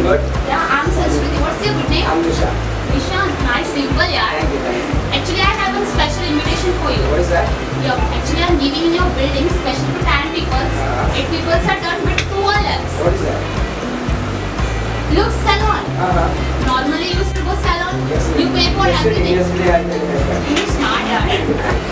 good? Yeah, I'm Sanskruti. What's your good name? I'm Nisha. Nisha, nice dimple, yeah. Thank you, thank you. Actually, I have a special invitation for you. What is that? Yeah, actually, I'm giving in your building special to 10 people. 8 people are done with 2 lakhs. What is that? Look, salon. Normally, you used to go salon. Yes, You pay for everything. Yesterday I paid that. You're smart, yeah.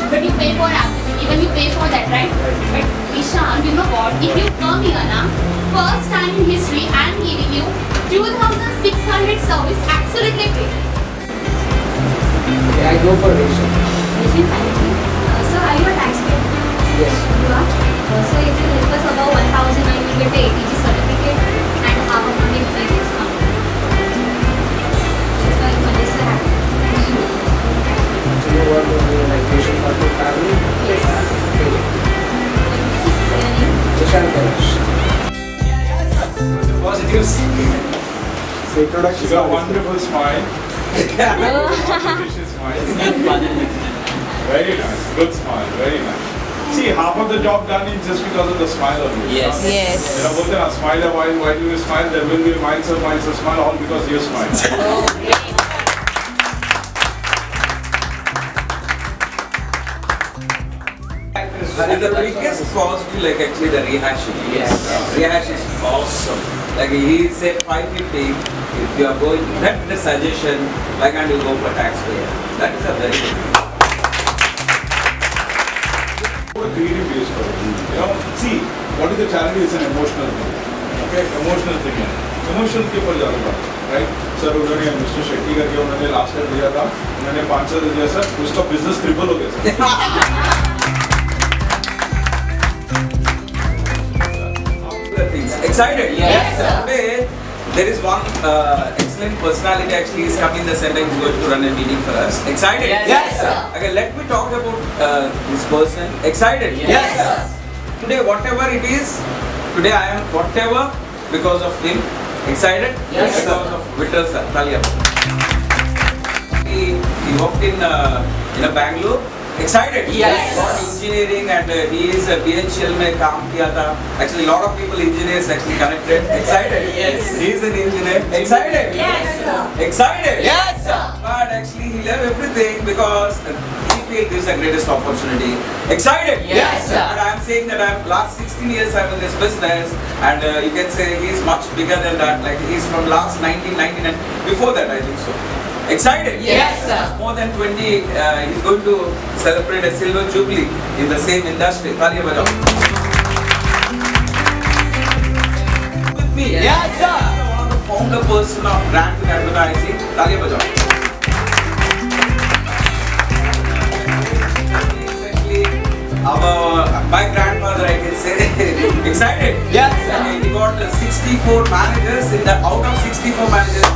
But you pay for everything. Even you pay for that, right? But Ishan, you know what? If you come here now, first time in history, I'm giving you 2,600 service absolutely free. Okay, I go for ratio. So are you a taxpayer? Yes. You are? So if you help us above 1,000, I will get the ATG certificate and half of the free discount. So if Melissa happy. So you want to do like ratio for the family? Yes. Okay. Say your name. Nishan Kailash. Positives. So introduction. You got a wonderful smile. Delicious smile. Very nice. Good smile. Very nice. See, half of the job done is just because of the smile of you. Yes. Yes. You know, both are smile a while. Why do you smile? There will be miles of smile, all because you smile. The biggest positive, like actually the rehashing. Yes. Rehash is awesome. Like he said 550, if you are going, that's the suggestion, why can't you go for taxpayer? That is a very good. What a creative use for it. You know, see, what is the challenge is an emotional thing. Okay, emotional thing है. Emotional के ऊपर ज़्यादा बात, right? Sir उन्होंने mister Shetty करके उन्होंने last time दिया था, उन्होंने 500 दिया सर, उसका बिजनेस ट्रिपल हो गया sir. Excited? Yes, sir. Today, there is one excellent personality actually is coming in the center, is going to run a meeting for us. Excited? Yes, sir. Okay, let me talk about this person. Excited? Yes, sir. Today, whatever it is, today I am whatever because of him. Excited? Yes, sir. Because of Vittal sir. Talia. He worked in a Bangalore. Excited? Yes. Got engineering and he is a BHL में काम किया था. Actually, a lot of people engineers actually connected. Excited? Yes. He is an engineer. Excited? Yes, sir. Excited? Yes, sir. But actually, he left everything because he feels this is the greatest opportunity. Excited? Yes, sir. And I am saying that I'm last 16 years I'm in this business, and you can say he's much bigger than that. Like he's from last 1999. Before that, I think so. Excited? Yes, sir. More than 20. He's going to celebrate a silver jubilee in the same industry. Talia bajao. With me. Yes, sir. One of the founder person of brand and advertising. Talia bajao. My grandfather, I can say. Excited? Yes, sir. He got 64 managers in the out of 64 managers.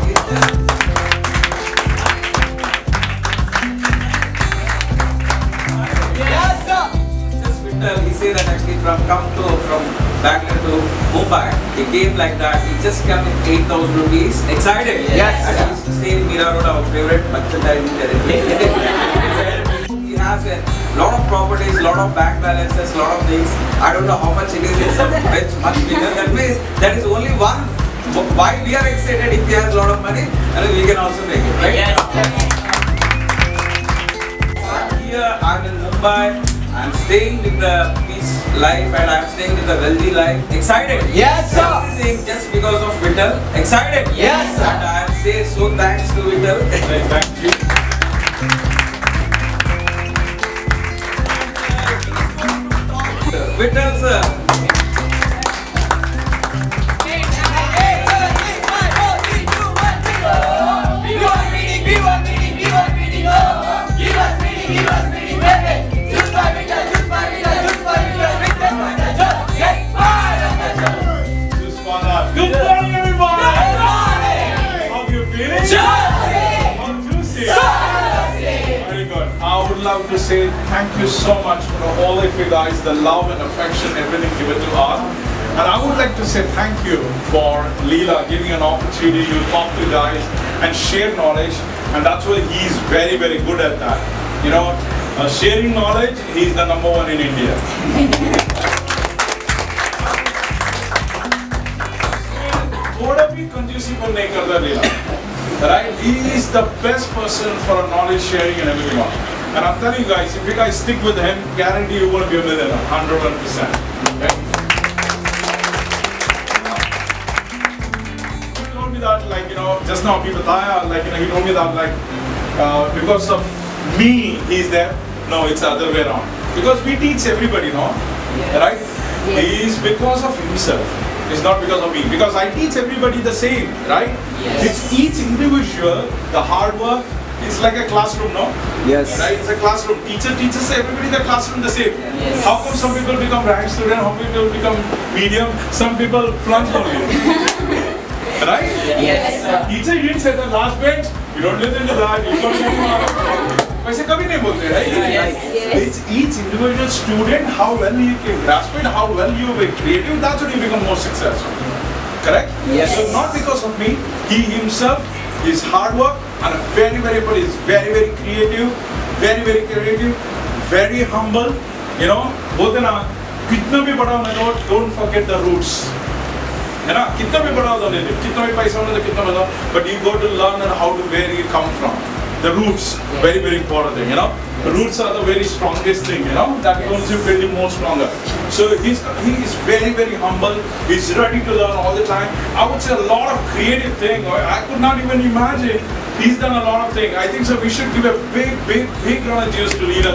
He said that actually from Bangalore to Mumbai, he came like that. He just came with 8,000 rupees. Excited? Yes, I sir. used to stay in Mira Road, our favorite merchandising territory. He has a lot of properties, lot of bank balances, lot of things. I don't know how much it is. It's much bigger. That means that is only one. Why we are excited if he has a lot of money, and we can also make it, right? Yes. Here I'm in Mumbai. I'm staying with the peace life and I'm staying with the wealthy life. Excited? Yes, sir. Everything just because of Vittal. Excited? Yes, sir. And I say so thanks to Vittal. Thank you. Vittal sir. Good morning, everybody! How are you feeling? Juicy! Very good. I would love to say thank you so much for all of you guys, the love and affection, everything given to us. And I would like to say thank you for Leela giving an opportunity to talk to guys and share knowledge. And that's why he's very, very good at that. You know, sharing knowledge, he's the #1 in India. What have you भी कंजूसी को नहीं करता लीला. Right? He is the best person for a knowledge sharing and everything else. And I'm telling you guys, if you guys stick with him, guarantee you're going to be a millionaire, 101%. Okay? He told me that, like, you know, just now, he told me that, like, because of me, he's there. No, it's the other way around. Because we teach everybody, no? Yes. Right? Yes. He is because of himself. It's not because of me. Because I teach everybody the same, right? Yes. It's each individual, the hard work. It's like a classroom, no? Yes. Right? It's a classroom. Teacher teaches everybody in the classroom the same. Yes. How come some people become rank student, how people become medium, some people flunk only? Right? Yes. Teacher didn't say the last bench, you don't listen to that, you don't listen to that. वैसे कभी नहीं बोलते, right? Yes. It's each individual student, how well you can grasp it, how well you are creative, that's when you become more successful. Correct? Yes. So not because of me, he himself, his hard work, and very creative, very humble. You know, बोलते ना, कितना भी बड़ा होने दो, don't forget the roots. है ना, कितना भी बड़ा होने दो, कितना भी पैसा होने दो, कितना भी दो, but you got to learn how to where you come from. The roots, very important thing, you know. The roots are the very strongest thing, you know. That makes you build more stronger. So he is very humble. He's ready to learn all the time. I would say a lot of creative thing. I could not even imagine. He's done a lot of things. I think so. We should give a big round of cheers to leader.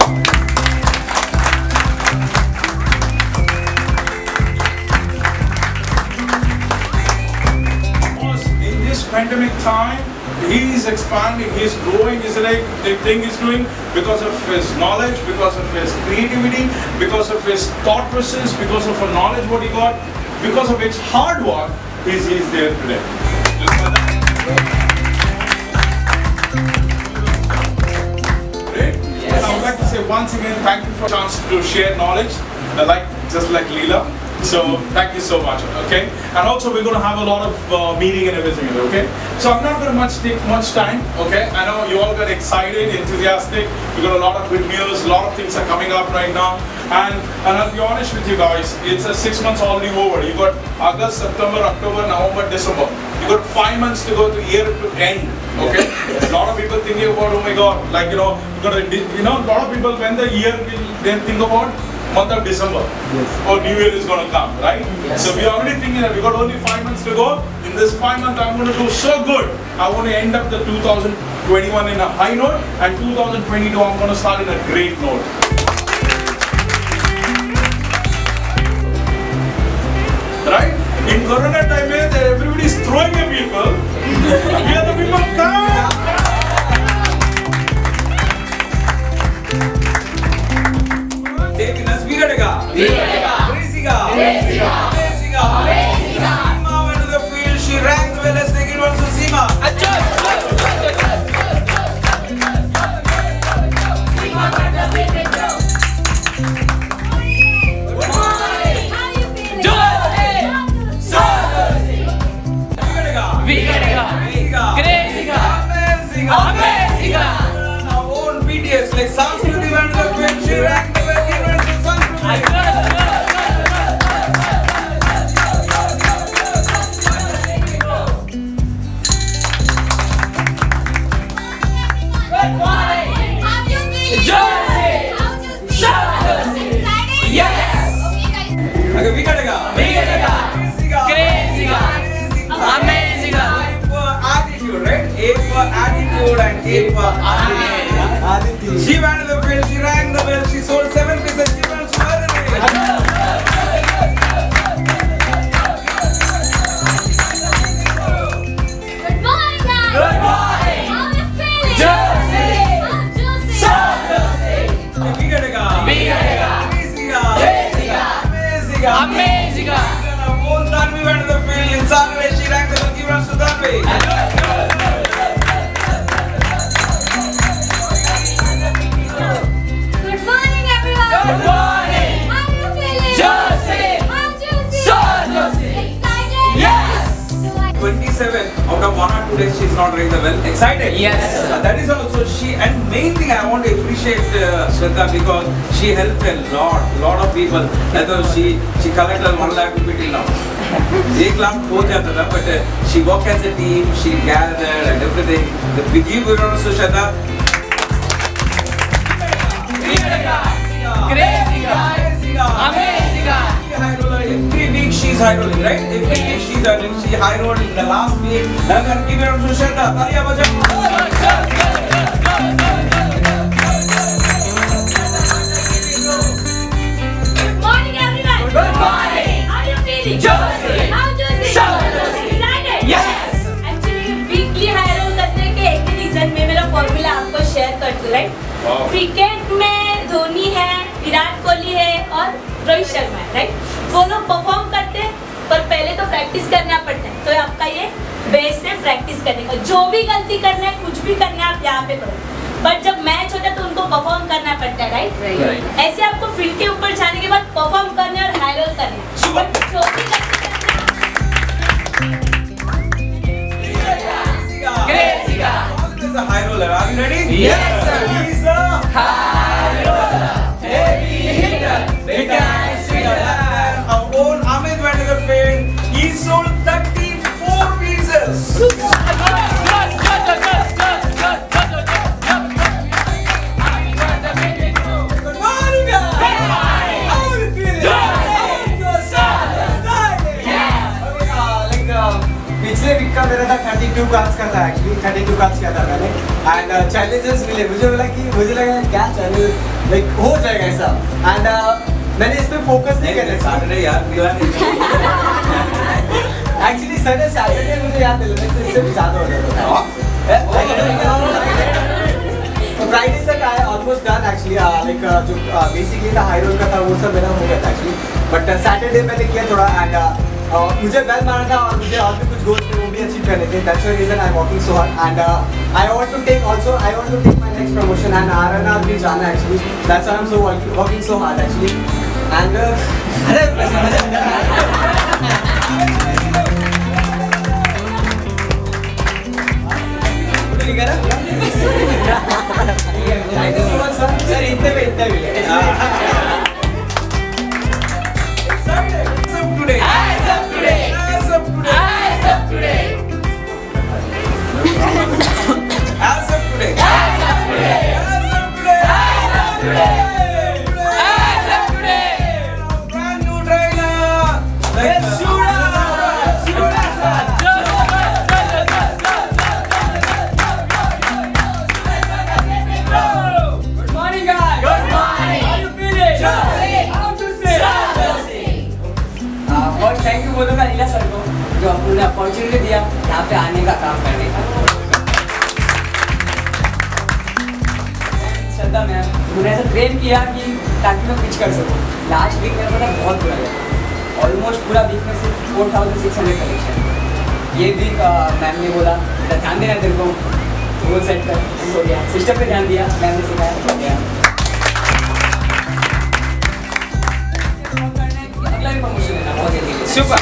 In this pandemic time, he is expanding, he is growing, is like the thing he's doing because of his knowledge, because of his creativity, because of his thought process, because of the knowledge what he got, because of his hard work, he's there today. Great? Yes. And I would like to say once again, thank you for the chance to share knowledge, just like Leela. So thank you so much, okay? And also we're going to have a lot of meeting and everything, okay? So I'm not going to take much time, okay? I know you all got excited, enthusiastic. We got a lot of good news, a lot of things are coming up right now. And I'll be honest with you guys, it's 6 months already over. You got August, September, October, November, December. You got 5 months to go to year to end, okay? A lot of people thinking about, oh my God, like, you know, a lot of people when the year will then think about month of December. Yes. Or New Year is going to come, right? Yes. So we are already thinking that we got only 5 months to go. In this 5 months, I'm going to do so good. I want to end up the 2021 in a high note, and 2022 I'm going to start in a great note. Right? In Corona time, everybody is throwing at people. We are the people come. Devinus Vigadega. Crazyga. Seema went to the field. She rang the bell as taken one to Seema. Amazing. Our own BTS, like Sanskruti went to the field. She rang the bell. Given one to Sanskruti. Okay, Vigadega. Crazyga. Amazing. A for attitude, right? A for attitude and A for attitude. She went to the field, she rang the bell, she sold 7 pieces, she went to her. Good morning, guys. Good morning. How are you feeling? Josie. Vigadega. Crazyga. Amazing. Whole Tanvi went to the field, in Saturday she rang the bell, give us to Tanvi. Good morning, everyone. Good morning. How are you feeling? Josie. How Josie? So Josie. Excited? Yes. So I 27 out of 1 or 2 days she's not ring the bell. Excited? Yes. That is also she, and main thing I want to appreciate Shraddha because she helped a lot of people. Although she collected 1 lakh rupee till now. एक लाख हो जाता था, but she worked as a team, she gathered and everything. The big give it on Sushata. Crazy guy. Amazing guy. High roller. Every week she's high rolling, right? Every week she's high rolling. She high rolled in the last week. And I'm gonna give it on Sushata. Talia bajao. Good morning, everyone. Good morning. How are you feeling? Josie. How Josie? So Josie. Excited? Yes. Actually, weekly high roll करने के एक ही reason में मेरा formula आपको share करती हूँ, right? Cricket में धोनी है, विराट कोहली है और रोहित शर्मा है, राइट? वो लोग परफॉर्म करते हैं, पर पहले तो प्रैक्टिस करना पड़ता है। तो आपका ये बेस है प्रैक्टिस करने का। जो भी गलती करना है, कुछ भी करना है, आप यहाँ पे करो। बट जब मैच होता है तो उनको परफॉर्म करना पड़ता है, राइट? ऐसे आपको फील्ड के ऊपर जाने के बाद परफॉर्म करना है और हाई रोल करना है। बट जो भी गलती Crazy guy. This is a high roller. Are you ready? Yes, sir. He's a High roller. Heavy hitter. Big guy. Sweeter. Our own Amit went to the field. He sold 34 pieces. Good morning, guys. How are you feeling? पिछले week का मेरा था 32 cards का था, actually 32 cards किया था मैंने and challenges मिले। मुझे लगा क्या चैलेंज लाइक हो जाएगा ऐसा एंड मैंने इस पे फोकस नहीं करना Saturday, यार, दीवानी. एक्चुअली सैटरडे मुझे याद दिला था, इससे भी ज़्यादा हो जाता था। तो फ्राइडे तक I almost done actually, like जो बेसिकली था हाई रोल का था वो सब मेरा हो गया था एक्चुअली। बट सैटरडे मैंने किया थोड़ा एंड मुझे बेल मारना था और मुझे और भी कुछ गोल्स थे वो भी अचीव करने थे। That's the reason I am working so hard and I want to take my next promotion and RNR भी जाना actually. That's why I am so working so hard actually and thank you so much sir इतने में Today. Eyes up today. As of today. Eyes up today. As of today. Eyes up today. As of today. Eyes up today. Eyes up today. Brand new trainer. Let's shoot it. Good morning, guys. Good morning. How you feeling? Josie. How you feeling? First thank you बोलूँगा नीला sir को जो उन्होंने opportunity दिया यहाँ पे आने का काम करने का। श्रद्धा मैम उन्होंने ऐसा ट्रेन किया कि ताकि मैं पिच कर सकूँ। लास्ट वीक मेरा पता बहुत बुरा गया, ऑलमोस्ट पूरा वीक में सिर्फ 4600 कलेक्शन। ये वीक मैम ने बोला बेटा ध्यान देना तेरे को, गोल सेट कर, हो गया। सिस्टम पे ध्यान दिया, मैम ने सिखाया, हो गया। अगला भी प्रमोशन लेना बहुत जल्दी। Super.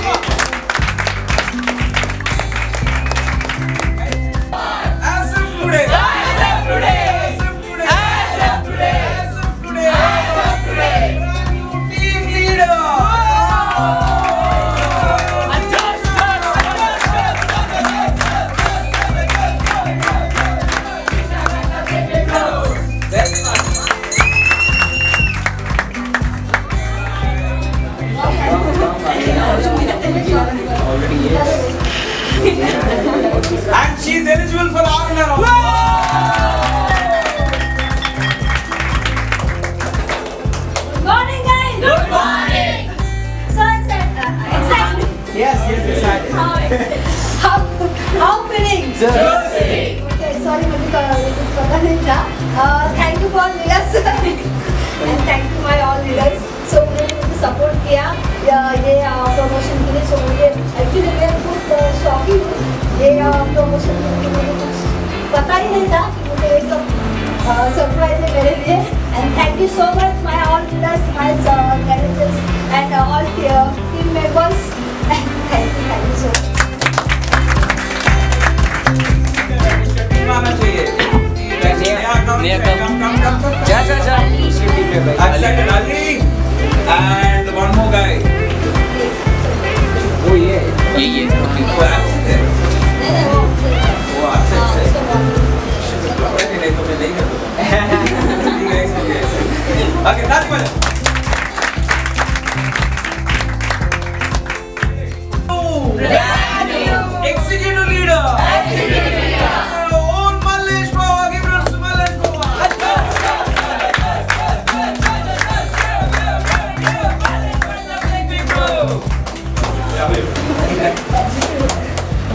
As of today. Eyes up today. As of today. Eyes up today. As of today. Eyes up today. Brand new team leader. Very much. And she's eligible for Arena. Good morning, guys. Good morning. So excited. yes excited How feeling? Josie. Okay, sorry, मुझे पता नहीं था। Thank you for Nilas and thank you my all leaders. So उन्होंने मुझे support किया ये promotion के लिए। So मुझे actually मैं बहुत शॉकिंग हूँ ये promotion के लिए। मुझे कुछ पता ही नहीं था कि मुझे ये सब surprise है मेरे लिए। And thank you so much my all leaders, my managers and all team members. Thank you so much. आना चाहिए। जा Accepted Ali and one more guy. वो ये ये वो absent है। वो absent है। नहीं तो मैं नहीं करूँगा। ठीक है, इसलिए। आगे ताली बजाओ। Executive leader. Own Mallesh Bawa, give it to Mallesh Bawa.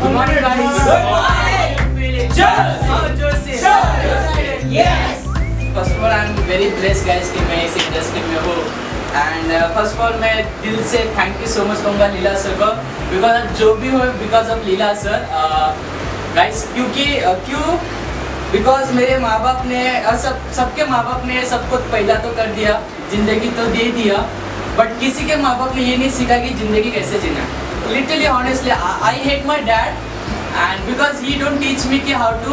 Good morning, guys. Yes. First of all, I'm very blessed, guys, कि मैं इस इंडस्ट्री में हूँ. And first of all, मैं दिल से thank you so much कहूँगा लीला सर को, because जो भी हो because of Leela sir, guys, क्यों? Because मेरे माँ बाप ने सबके माँ बाप ने सब कुछ पैदा तो कर दिया, जिंदगी तो दे दिया, but किसी के माँ बाप ने ये नहीं सीखा कि जिंदगी कैसे जीना. Literally, honestly, I hate my dad, and because he don't teach me कि how to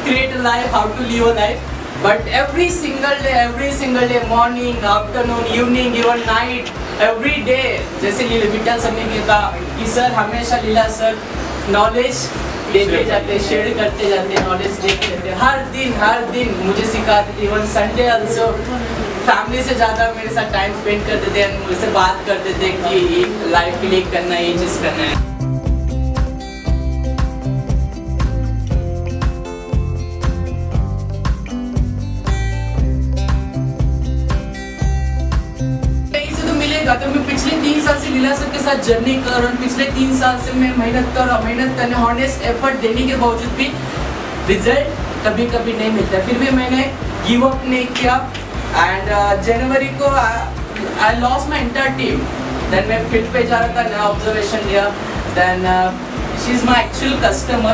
create a life, how to live a life. But every single day, morning, afternoon, evening, even night, every day, जैसे लीला sir ने कहा कि sir हमेशा लीला sir knowledge देते जाते, share करते जाते, नॉलेज देते रहते, हर दिन मुझे सिखाते थे. इवन संडे ऑल्सो फैमिली से ज़्यादा मेरे साथ टाइम स्पेंड करते थे, मुझसे बात करते थे कि लाइफ के लिए करना है, ये चीज़ करना है. तो मैं पिछले 3 साल से लीला सर के साथ जर्नी कर रहा हूँ. पिछले 3 साल से मैं मेहनत करने हॉनेस्ट एफर्ट देने के बावजूद भी रिजल्ट कभी नहीं मिलता. फिर भी मैंने गिव अप नहीं किया. एंड जनवरी को I lost my entire team. Then मैं फील्ड पे जा रहा था, नया ऑब्जर्वेशन दिया. Then she is my actual customer.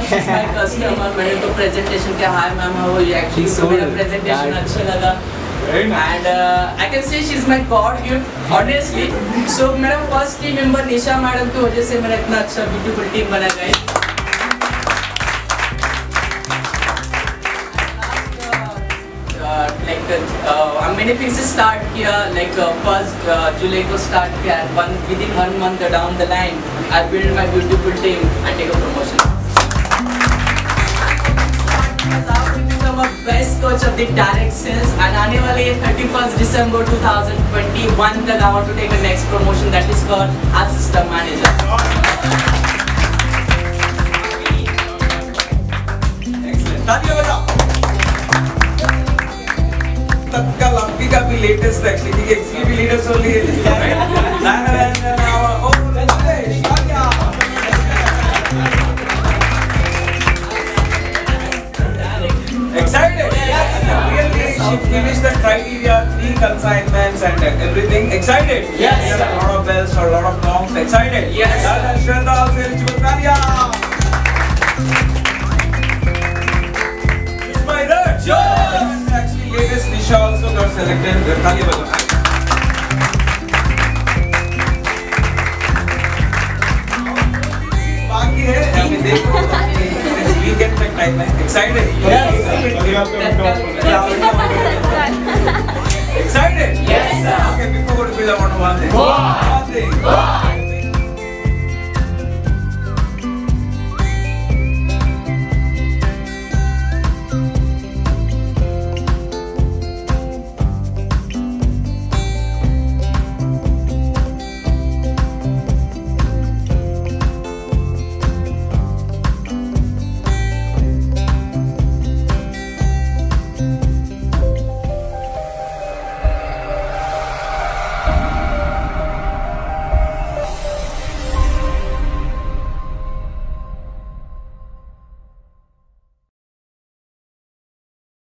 मैंने तो प्रेजेंटेशन किया, hi ma'am how are you, actually तो मेरा प्रेजेंटेशन अच्छा लगा. And I can say she's my God gift, honestly. So मेरा first team member निशा मैडम की वजह से मेरा इतना अच्छा beautiful team बना गया. मैंने फिर से start किया, like first जुलाई को start किया. Within 1 month down the line, I build my beautiful team and take a promotion. Best coach of the direct sales, and आने वाले 31st December 2021 तक I want to take a next promotion that is called assistant manager. Excellent. तालियां बजाओ. तत्काल अभी का भी latest actually, ठीक है, इसकी भी लेटेस्ट हो रही है. Excited? Yes. Really, she finished the criteria, 3 consignments and everything. Excited? Yes. A lot of bells or a lot of gongs. Excited? Yes. Shraddha also Chutania. Inspired? Yes. And actually, latest Nisha also got selected. Talia bajao. बाकी है, अभी देखो. Weekend तक time है. Excited? Yes. Excited? Yes. Okay, before we go to build, I want to one thing.